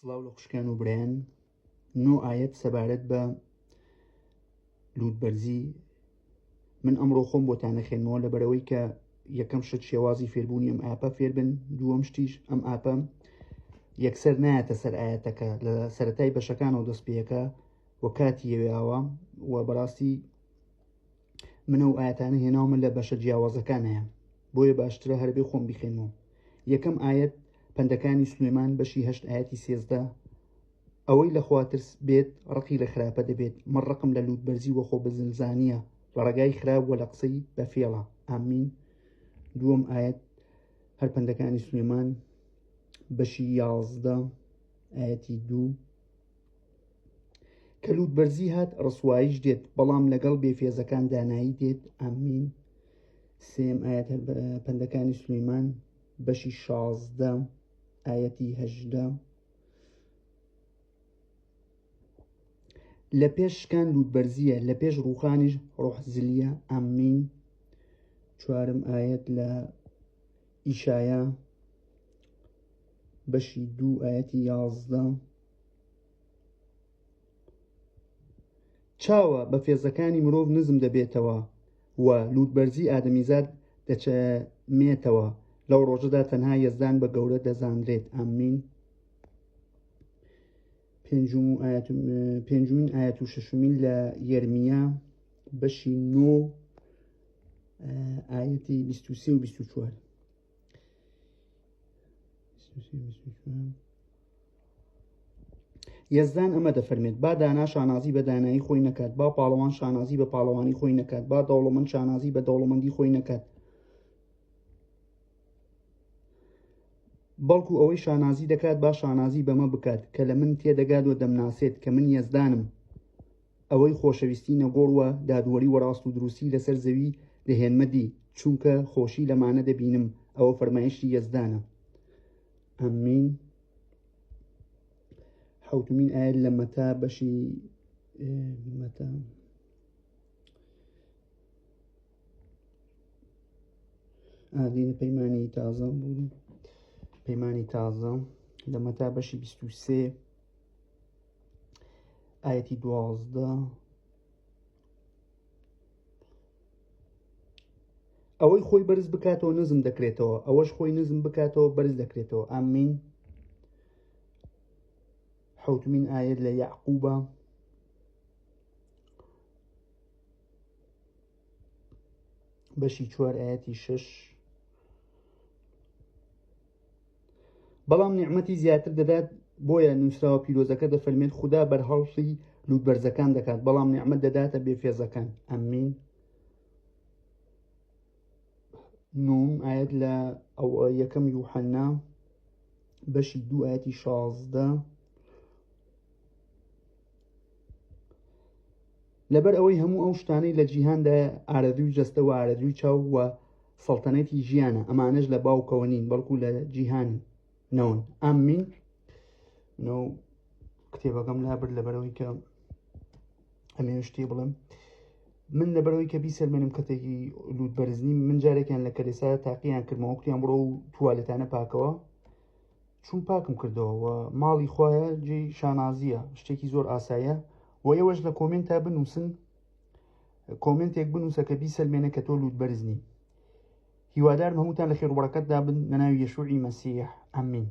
سڵاو لە خوشکان و برایان. نۆ ئاەت سەبارەت بە لوودبەرزی من ئەمڕۆ خۆم بۆتانە خوێنمەوە لەبەرەوەی کە یەکەم شت شێوازی فێربوونی ئەم ئاپە فێر بن، دووەم شتیش ئەم ئاپە یەکسەر نایەتە سەر ئاەتەکە لە سەرەتای بەشەکانەوە دەست پێەکە و کاتی یەوێاوە و بەڕاستی منە و ئاەتانە هێناومە لە بەشە جیاوازەکان هەیە، بۆیە باشترە هەربێ خۆم بخێنەوە. یەکەم ئاەت پەندەکانی سولێمان بەشی 8 ئاەتی 13 ئەوەی لە خواترس بێت ڕقی لە خراپە دەبێت، من ڕقم لە لوودبەرزی وە خۆ بزنزانیە لە ڕێگای خراپ وە لە قسەی بەفێڵە. ئامین. دووەم ئاەت هەر پەندەکانی سولێمان بەشی 11 ئاەتی 2 کە لوودبەرزی هات ڕسواییش دێت بەڵام لەگەڵ بێفێزەکان دانایی دێت. ئامین. سێم ئاەت هەر پەندەکانی سولێمان بەشی 16 ئاەتی 18 لە پێش شکان لوودبەرزیە لە پێش ڕووخانیش ڕۆحزلیە. ئامین. چوارم ئاەت لە ئیشایە بەشی 2 ئاەتی 11 چاوە بە فێزەکانی مرۆڤ نزم دەبێتەوە و لوودبەرزی ئادەمیزاد دەچەمێتەوە، لەو ڕۆژەدا تەنها یەزدان بە گەورە دەزانرێت. ئامین. پێنجمین ئاەت و شەشمین لە یەرمیا بەشی 9 ئاەتی 23 و 24 یەزدان ئەمە دەفەرمێت: با دانا شانازی بە دانایی خۆی نەکات، با پاڵەوان شانازی بە پاڵەوانی خۆی نەکات، با دەوڵەمەند شانازی بە دەوڵەمەندی خۆی نەکات، بەڵکو ئەوەی شانازی دەکات با شانازی بەمە بکات کە لە من تێدەگات و دەمناسێت کە من یەزدانم، ئەوەی خۆشەویستی نەگۆڕ وە دادوەری وەڕاست و دروستی لەسەر زەوی دەهێنمە دی، چونکە خۆشی لەمانە دەبینم، ئەوە فەرمایشی یەزدانە. ئەمین. حوتمین ئاەت لە مەتا بەشی مەتا ئادینە پەیمانی تازە بوو، پەیمانی تازە لە مەتا بەشی 23 ئاەتی 12 ئەوەی خۆی بەرز بکاتەوە نزم دەکرێتەوە، ئەوەش خۆی نزم بکاتەوە بەرز دەکرێتەوە. ئامین. حوتمین ئاەت لە یعقوبە بەشی 4 ئاەتی 6 بەڵام نیعمەتی زیاتر دەدات، بۆیە نووسراوە پیرۆزەکە دەفەرمێت خوددا بەرهەڵسی لوودبەرزەکان دەکات بەڵام نیعمەت دەداتە بێفێزەکان. ئەمین. نۆم ئاەت لە یەکەم یوحەنا بەشی 2 ئاەتی 16 لەبەر ئەوەی هەموو ئەو شتانەی لە جیهاندا ئارەدووی جەستە و ئارەدووی چاو وە سەڵتەنەتی ژیانە، ئەمانەش لە باوکەوە نین بەڵکو لە جیهانی نەون. ئامین. کتێبەکەم لابرد لەبەرەوەی کە ئەمێ شتێ بڵم من لەبەرەوەی کە بیسەلمێنم کەتێکی لوودبەرزنی من جارێکیان لە کەلیسا تاقییان کردمەوە، کتیان بڕۆ و توالێتانە پاکەوە، چون پاکم کردەوە و ماڵی خۆیە جێی شانازیە، شتێکی زۆر ئاسایە و ئێوەش لە کۆمنتا بنووسن، کۆمنتێک بنووسە کە بیسەلمێنە کە تۆ لوودبەرزنی. هیوادارم هەمووتان لە خێر و بەڕەکەتدا بن لە ناوی یەشوعی مەسیح. ئەمین.